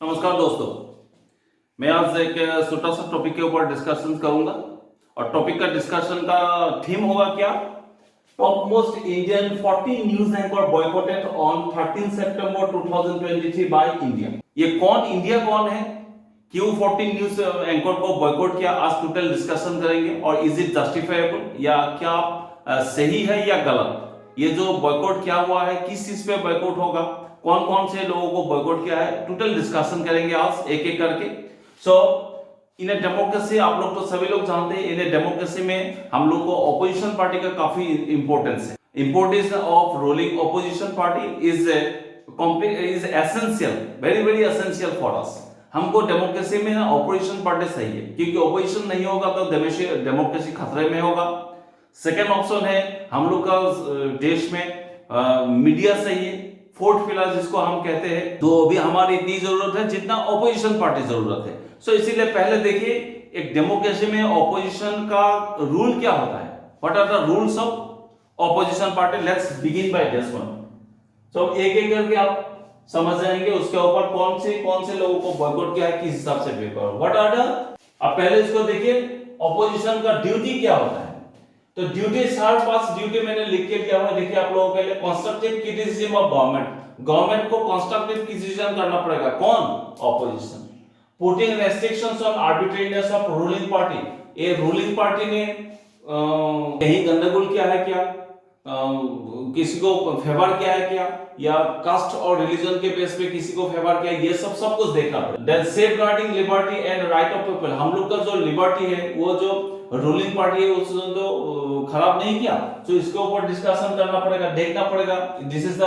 नमस्कार दोस्तों, मैं आज एक छोटा सा टॉपिक के ऊपर डिस्कशन करूंगा और टॉपिक का डिस्कशन का थीम होगा क्या? Top most Indian 40 news anchor boycotted on 13 September 2023 by India. ये इंडिया कौन है? क्यों 40 न्यूज एंकर को बॉयकॉट किया? आज टोटल डिस्कशन करेंगे और इज इट जस्टिफाइबल या क्या सही है या गलत? ये जो बॉयकॉट किया हुआ है किस चीज पे बॉयकॉट होगा, कौन कौन से लोगों को बॉयकॉट किया है, टोटल डिस्कशन करेंगे आज एक एक करके। सो इन ए डेमोक्रेसी, आप लोग तो सभी लोग जानते हैं, इन ए डेमोक्रेसी में हम लोग को ऑपोजिशन पार्टी का काफी इंपॉर्टेंस है। Importance of ruling opposition party is essential, very very essential for us. हमको डेमोक्रेसी में ना ऑपोजिशन पार्टी सही है, क्योंकि ऑपोजिशन नहीं होगा तो डेमोक्रेसी खतरे में होगा। सेकेंड ऑप्शन है हम लोग का देश में मीडिया सही है। फोर्थ पिलर जिसको हम कहते हैं, तो अभी हमारी इतनी जरूरत है जितना ऑपोजिशन पार्टी जरूरत है। सो इसीलिए पहले देखिए एक डेमोक्रेसी में ऑपोजिशन का रूल क्या होता है, what are the rules of opposition party. Let's begin by this one. So एक एक करके आप समझ जाएंगे उसके ऊपर कौन से लोगों को बॉयकॉट किया है, किस हिसाब से बॉयकॉट, व्हाट आर द। अब पहले इसको देखिए ऑपोजिशन का ड्यूटी क्या होता है। तो ड्यूटी ड्यूटी मैंने लिख के दिया हुआ है, देखिए आप लोगों के लिए। कंस्ट्रक्टिव क्रिटिसिज्म ऑफ गवर्नमेंट को कंस्ट्रक्टिव क्रिटिसिज्म करना पड़ेगा। कौन? Opposition. Putting restrictions on arbitrariness of ruling party. ये रूलिंग पार्टी ने कहीं गंदरगोल किया है क्या, किसी को फेवर किया है क्या, या कास्ट और रिलीजन के बेस पे किसी को फेवर किया, ये सब कुछ देखना पड़ेगा। Then safeguarding liberty and right of people. हम लोग का जो लिबर्टी है, वो जो रूलिंग पार्टी है उसने तो खराब नहीं किया, तो इसके ऊपर डिस्कशन करना पड़ेगा, देखना पड़ेगा। This is the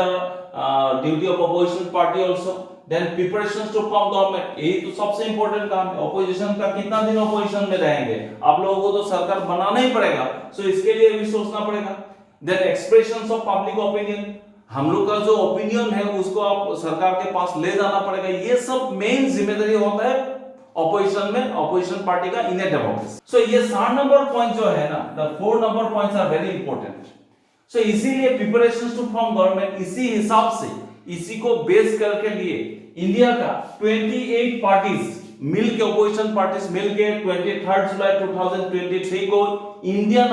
duty of opposition party also. Then preparations to form government, यही तो सबसे इंपॉर्टेंट काम है। अपोजिशन का कितना दिन अपोजिशन में रहेंगे, आप लोगों को तो सरकार बनाना ही पड़ेगा, सो इसके लिए भी सोचना पड़ेगा। Then expressions of public opinion, हम लोग का जो ओपिनियन है उसको आप सरकार के पास ले जाना पड़ेगा। ये सब मेन जिम्मेदारी होता है ऑपोजिशन में, ऑपोजिशन पार्टी का इन ए डेमोक्रेसी। सो ये 7 नंबर पॉइंट जो है ना, the 4 number points are very important. So इसीलिए प्रिपरेशंस टू फॉर्म गवर्नमेंट, इसी हिसाब से, इसी को बेस करके लिए इंडिया का 28 पार्टीज मिल के, ऑपोजिशन पार्टीज मिल के 23 जुलाई 2023 को इंडिया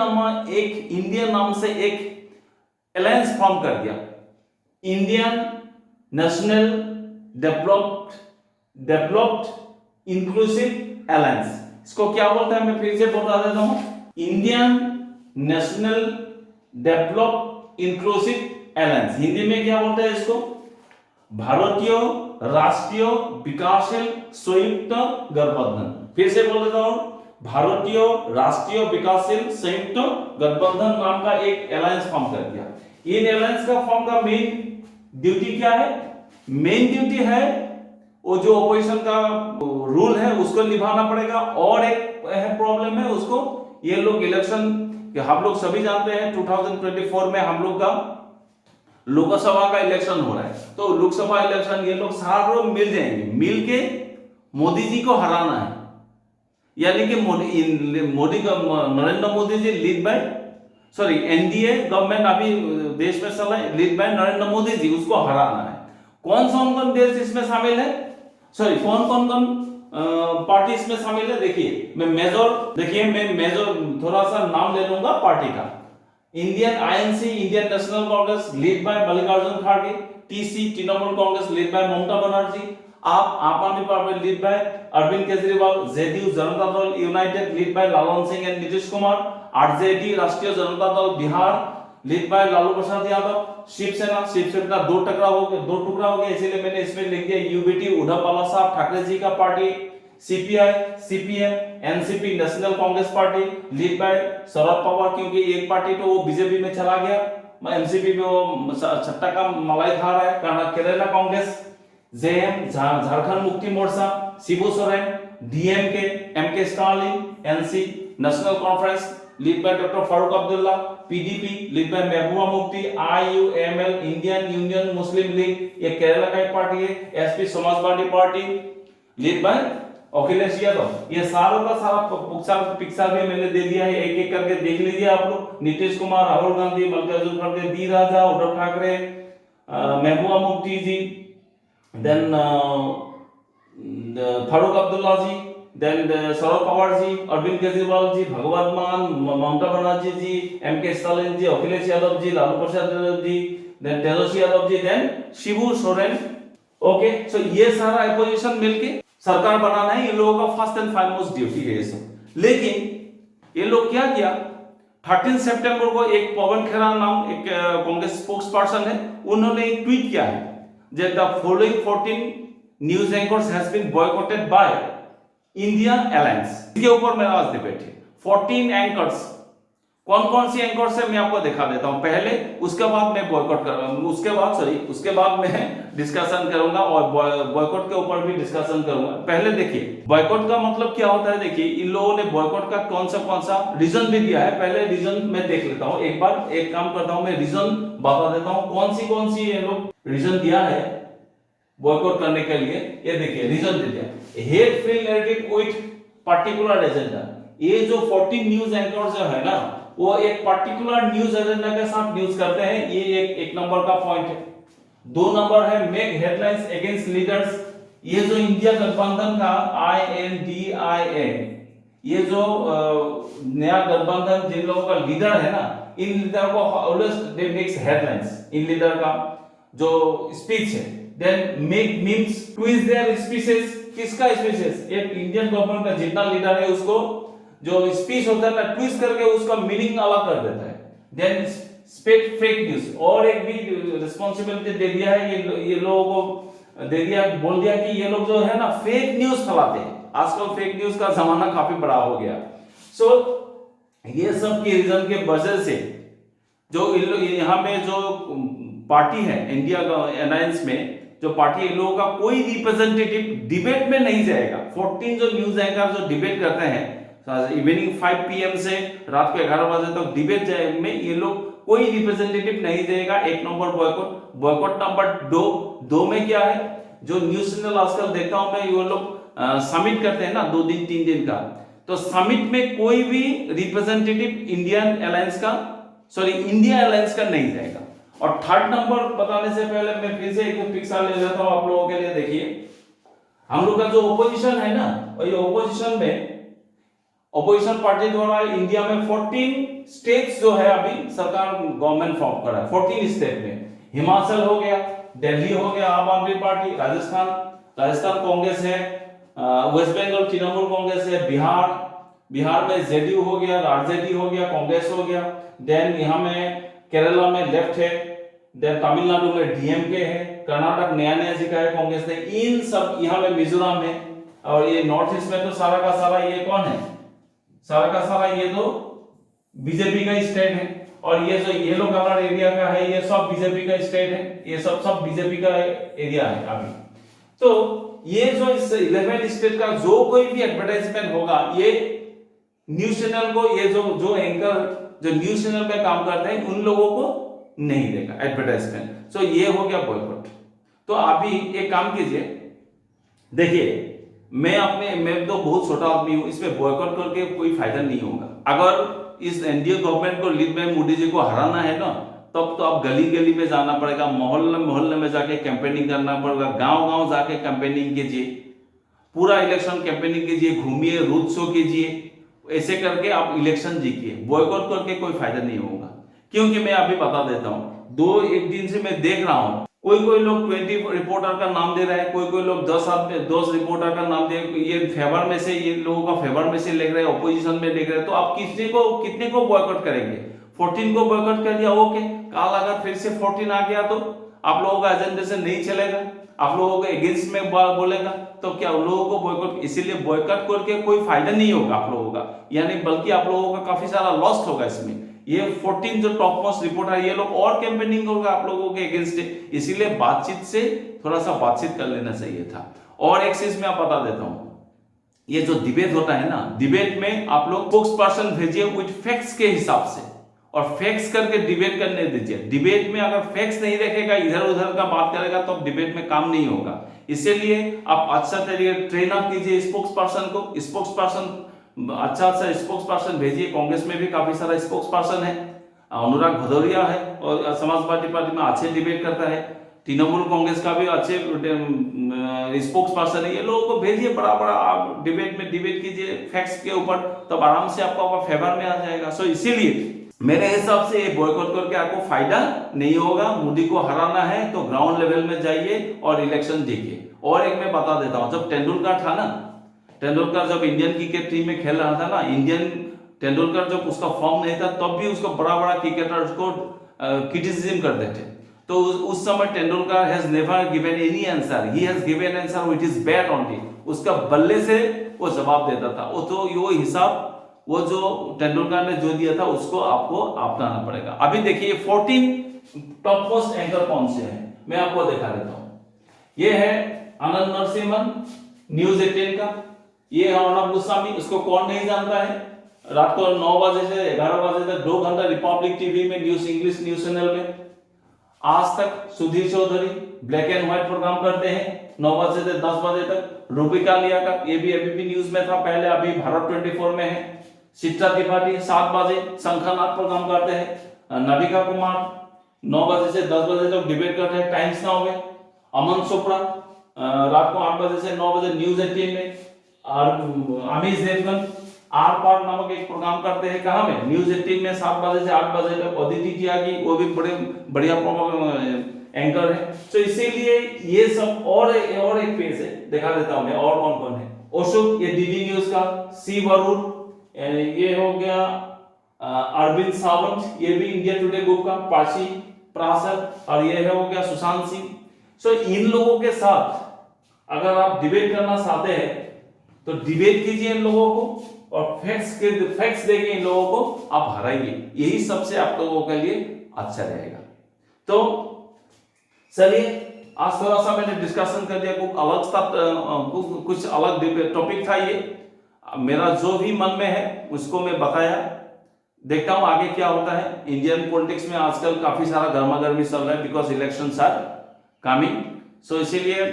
नाम से एक अलायंस फॉर्म कर दिया, Indian national developed inclusive alliance. इसको क्या बोलते हैं, मैं फिर से बता देता हूं। Indian national developed inclusive alliance, Hindi में क्या बोलते हैं इसको? भारतीय राष्ट्रीय विकासशील संयुक्त गठबंधन। फिर से बोल देता हूं, भारतीय राष्ट्रीय विकासशील संयुक्त गठबंधन नाम का एक अलायंस फॉर्म कर दिया। इन अलायंस का फॉर्म का मेन ड्यूटी क्या है? मेन ड्यूटी है वो जो ऑपोजिशन का रूल है उसको निभाना पड़ेगा। और एक प्रॉब्लम है उसको, ये लोग इलेक्शन, हम लोग सभी जानते हैं 2024 में हम लोग का लोकसभा का इलेक्शन हो रहा है, तो लोकसभा इलेक्शन ये लोग सारे लोग मिल जाएंगे, मिल के मोदी जी को हराना है। यानी कि नरेंद्र मोदी जी एनडीए गवर्नमेंट अभी देश में चल रहा है, लीड बाय नरेंद्र मोदी जी, उसको हराना है। कौन कौन देश इसमें शामिल है, कौन पार्टी इसमें शामिल है? देखिए मैं मेजर थोड़ा सा नाम ले लूंगा पार्टी का। Indian INC, Indian National Congress lead by Mallikarjun खड़गे। TC, Trinamool Congress lead by Mamata Banerjee. AAP Aadmi party lead by Arvind Kejriwal. JDU Janata Dal United lead by Lalan Singh and Nitish Kumar. RJD Rashtriya Janata Dal Bihar lead by Lalu Prasad Yadav. Shivsena दो टुकड़ा हो गया, इसीलिए मैंने इसमें लिख दिया यूबीटी, उद्धव बाला साहब ठाकरे जी का party. CPI, CPM, NCP National Congress party lead by Sharad Pawar, क्योंकि एक पार्टी तो वो बीजेपी में चला गया, एनसीपी में वो छट्टा का मलाई खा रहा है। Kerala Congress, JM Jharkhand Mukti Morcha, Shibu Soren, DMK, MK Stalin, NC National Conference lead by doctor Farooq Abdullah. PDP lead by Mehbooba Mufti. IUML, Indian Union Muslim League, ये केरला का एक पार्टी है। SP Samajwadi party lead by Akhilesh Yadav. ये सारों का सारा पिक्चर भी मैंने दे दिया है, एक एक करके देख लीजिए आप लोग। नीतीश कुमार, राहुल गांधी, मल्लिकार्जुन खड़गे, डी राजा, उद्धव ठाकरे, महबूबा मुफ्ती जी, देन फारूक अब्दुल्ला जी, देन शरद पवार जी, अरविंद केजरीवाल जी, भगवंत मान, ममता बनर्जी जी, एम.के. स्टालिन जी, Akhilesh Yadav ji, Lalu Prasad Yadav ji, then Tejashwi Yadav ji, then Shibu Soren. Okay, सो ये सारा अपोजिशन मिलके सरकार बनाना है, ये लोगों का फर्स्ट एंड फाइनमोस्ट ड्यूटी है ये सब। लेकिन ये लोग क्या किया, 13 सितंबर को एक पवन खेरा नाम एक कांग्रेस स्पोक्स पर्सन है, उन्होंने एक ट्वीट किया है, that the following 14 news anchors has been boycotted by India alliance. इसके ऊपर मेरा आज डिबेट है। 14 एंकर्स, कौन कौन सी एंकर्स है मैं आपको दिखा देता हूं पहले, उसके बाद मैं बॉयकॉट करूंगा, उसके बाद मैं डिस्कशन करूंगा और बॉयकॉट के ऊपर भी डिस्कशन करूंगा। पहले देखिए बॉयकॉट का मतलब क्या होता है। देखिए इन लोगों ने बॉयकॉट का कौन सा रीजन भी दिया है, पहले रीजन मैं देख लेता हूं। एक बार एक काम करता हूं, मैं रीजन बता देता हूं कौन सी ये लोग रीजन दिया है बॉयकॉट करने के लिए। ये देखिए रीजन दे दिया, hate free narrative with particular agenda. ये जो 14 न्यूज एंकर्स जो है ना, वो एक पर्टिकुलर न्यूज एजेंडा के साथ न्यूज करते हैं। ये एक नंबर का पॉइंट है। 2 नंबर है मेक हेडलाइंस अगेंस्ट लीडर्स। ये जो इंडिया गठबंधन का INDIA, ये जो नया गठबंधन जिन लोगों का लीडर है ना, इन लीडर को ऑलवेज दे मेक्स हेडलाइंस। इन लीडर का जो स्पीच है, then make memes twist their speeches. किसका स्पीचेस? एक इंडियन गवर्नमेंट का जितना लीडर है उसको जो स्पीच होता है ना, ट्विस्ट करके उसका मीनिंग अलग कर देता है। देन स्प्रेड फेक न्यूज, और एक भी रिस्पांसिबिलिटी दे दिया है ये लोगों को दे दिया, बोल दिया कि ये लोग जो है ना फेक न्यूज फैलाते हैं। आजकल फेक न्यूज का जमाना काफी बड़ा हो गया। सो ये सब के रीजन के वजह से जो यहाँ में जो पार्टी है इंडिया अलायंस में, जो पार्टी इन लोगों का कोई रिप्रेजेंटेटिव डिबेट में नहीं जाएगा। 14 जो न्यूज एंकर जो डिबेट करते हैं इवनिंग 5 PM से रात के 11 बजे तक डिबेट में, ये लोग कोई रिप्रेजेंटेटिव नहीं देगा। एक नंबर बॉयकॉट नंबर 2 में क्या है, जो न्यूज चैनल आजकल देखता हूं मैं, वो लोग समिट करते हैं ना 2 दिन 3 दिन का, तो समिट में कोई भी रिप्रेजेंटेटिव इंडिया अलायंस का नहीं जाएगा। और थर्ड नंबर बताने से पहले मैं फिर से एक पिक्चर ले लेता हूं आप लोगों के लिए। देखिए हम लोग का जो ओपोजिशन है ना, और ये ओपोजिशन में ऑपोजिशन पार्टी द्वारा इंडिया में 14 स्टेट्स जो है अभी सरकार गवर्नमेंट फॉर्म कर रहा है। 14 स्टेट में हिमाचल हो गया, दिल्ली हो गया आम आदमी पार्टी, राजस्थान कांग्रेस है, वेस्ट बंगाल तृणमूल कांग्रेस है, बिहार में जेडीयू हो गया, आरजेडी हो गया, कांग्रेस हो गया। देन यहाँ में केरला में लेफ्ट है, देन तमिलनाडु में डीएमके है, कर्नाटक नया जी का है कांग्रेस ने। इन सब यहाँ में मिजोरम है, और ये नॉर्थ ईस्ट में तो सारा का सारा ये कौन है, सारा का सारा ये तो बीजेपी का स्टेट है। और ये जो येलो कलर एरिया का है ये सब बीजेपी का स्टेट है, ये सब बीजेपी का एरिया है अभी। तो ये जो इस 11 स्टेट का जो कोई भी एडवर्टाइजमेंट होगा, ये न्यूज चैनल को, ये जो एंकर जो न्यूज चैनल पे काम करते हैं उन लोगों को नहीं देगा एडवर्टाइजमेंट। सो ये हो गया बॉयकॉट। तो अभी एक काम कीजिए, देखिए मैं तो बहुत छोटा आदमी हूं, इसमें बॉयकॉट करके कोई फायदा नहीं होगा। अगर इस एनडीए गवर्नमेंट को लीड में मोदी जी को हराना है ना, तब तो आप गली गली में जाना पड़ेगा, मोहल्ले में जाके कैंपेनिंग करना पड़ेगा, गांव जाके कैंपेनिंग कीजिए, पूरा इलेक्शन कैंपेनिंग कीजिए, घूमिए, रोड शो कीजिए, ऐसे करके आप इलेक्शन जीतिए। बॉयकॉट करके कोई फायदा नहीं होगा। क्योंकि मैं अभी बता देता हूं, 2-1 दिन से मैं देख रहा हूं, कोई लोग 20 रिपोर्टर का नाम दे रहा है, कोई लोग 10 रिपोर्टर का नाम दे, ये फेवर में से, ये लोगों का फेवर में से लिख रहे हैं, ऑपोजिशन में लिख रहे हैं। तो आप कितने को बॉयकॉट करेंगे? 14 को बॉयकॉट कर दिया, ओके। कल अगर फिर से 14 आ गया तो आप लोगों का एजेंडे से नहीं चलेगा, आप लोगों को अगेंस्ट में बोलेगा, तो क्या उन लोगों को बॉयकॉट, इसीलिए बॉयकॉट करके कोई फायदा नहीं होगा आप लोगों का, यानी बल्कि आप लोगों का काफी सारा लॉस होगा इसमें। ये 14 जो टॉप मोस्ट रिपोर्टर है, ये लोग और कैंपेनिंग होगा आप लोगों के अगेंस्ट, इसीलिए बातचीत से थोड़ा सा बातचीत कर लेना चाहिए था। और एक चीज मैं आप बता देता हूं, ये जो डिबेट होता है ना, डिबेट में आप लोग स्पोक्स पर्सन भेजिए विद फैक्ट्स के हिसाब से, और फैक्ट्स करके डिबेट करने दीजिए। डिबेट में अगर फैक्ट्स नहीं रखेगा, इधर उधर का बात करेगा, तो डिबेट में काम नहीं होगा। इसीलिए आप अच्छा तरीके ट्रेन अप कीजिए स्पोक्स पर्सन को, स्पोक्स पर्सन अच्छा स्पोक्स पर्सन भेजिए। कांग्रेस में भी काफी सारा स्पोक्स पर्सन है, अनुराग भदौरिया है, और समाजवादी पार्टी में अच्छे डिबेट करता है, तृणमूल कांग्रेस का भी अच्छे स्पोक्स पर्सन है, ये लोगों को भेजिए, बड़ा बड़ा आप डिबेट में डिबेट कीजिए फैक्ट्स के ऊपर, तब आराम से आपका फेवर में आ जाएगा। सो इसीलिए मेरे हिसाब से ये बॉयकॉट करके आपको फायदा नहीं होगा। मोदी को हराना है तो ग्राउंड लेवल में जाइए और इलेक्शन जीतिए। और एक मैं बता देता हूं, जब तेंदुलकर था ना, तेंदुलकर जब इंडियन क्रिकेट टीम में खेल रहा था ना, इंडियन तेंदुलकर जब उसका फॉर्म नहीं था तब भी उसको बड़ा बड़ा क्रिकेटर्स को क्रिटिसिज्म करते थे। तो उस समय Tendulkar has never given any answer, he has given answer which is bad only. उसका बल्ले से वो जवाब देता था। वो तो वो हिसाब वो जो तेंदुलकर ने जो दिया था उसको आपको अपनाना पड़ेगा। अभी देखिए 14 टॉप मोस्ट एंकर कौन से हैं, मैं आपको दिखा देता हूं। ये है आनंद नरसिम्हन न्यूज 18 का, ये है अर्णब गोस्वामी, इसको कौन नहीं जानता है। रात को 9 बजे से 11 बजे तक 2 घंटा रिपब्लिक टीवी में न्यूज इंग्लिश न्यूज चैनल में। Aaj Tak Sudhir Chaudhary black and white program करते हैं 9 बजे से 10 बजे तक। रूबिका लियाकत, ये भी एबीपी न्यूज में था पहले, अभी भारत 24 में है। चित्रा त्रिपाठी 7 बजे शंखनाथ प्रोग्राम करते हैं। नविका कुमार 9 बजे से 10 बजे तक डिबेट करते हैं टाइम्स नाउ में। अमन चोपड़ा रात को 8 बजे से 9 बजे न्यूज 18 में। और अमीश देवगन आर पार नामक एक प्रोग्राम करते हैं, कहां में, न्यूज 18 में 7 बजे से 8 बजे तक। अदिति त्यागी वो भी बड़े बढ़िया एंकर है। तो इसीलिए ये सब और एक पेज है, दिखा देता हूं मैं और कौन कौन है। अशोक, ये डीडी न्यूज का। सी वरुण, ये हो गया अरविंद सावंत, ये भी इंडिया टुडे ग्रुप का। पाशी प्रासर, और ये हो गया सुशांत सिंह। सो इन लोगों के साथ अगर आप डिबेट करना चाहते हैं तो डिबेट कीजिए इन लोगों को, और फैक्ट्स देके इन लोगों को आप हराइए। यही सबसे आप लोगों के लिए अच्छा रहेगा। तो चलिए, आज थोड़ा सा मैंने डिस्कशन कर दिया, कुछ अलग टॉपिक था ये। मेरा जो भी मन में है उसको मैं बताया। देखता हूं आगे क्या होता है। इंडियन पॉलिटिक्स में आजकल काफी सारा गर्मा गर्मी चल रहा है, बिकॉज इलेक्शंस आर कमिंग। सो इसीलिए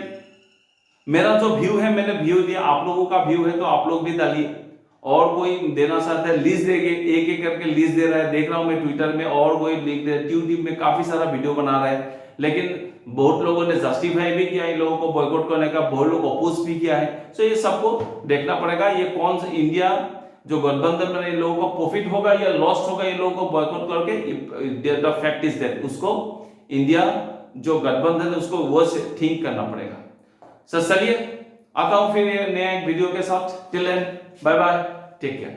मेरा जो व्यू है मैंने व्यू दिया, आप लोगों का व्यू है तो आप लोग भी डालिए। और कोई देना चाहता है लिस्ट देंगे, एक एक करके लिस्ट दे रहा है, देख रहा हूं मैं ट्विटर में, और कोई लिख दे, यूट्यूब में काफी सारा वीडियो बना रहा है। लेकिन बहुत लोगों ने जस्टिफाई भी किया इन लोगों को बॉयकॉट करने का, बहुत लोग अपोज भी किया है। सो ये सबको देखना पड़ेगा, ये कौन सा इंडिया जो गठबंधन में इन लोगों को प्रॉफिट होगा या लॉस होगा इन लोगों को बॉयकॉट करके। द फैक्ट इज दैट उसको इंडिया जो गठबंधन है उसको वो थिंक करना पड़ेगा। सो चलिए, आता हूं फिर नया एक वीडियो के साथ। Till then bye bye, take care.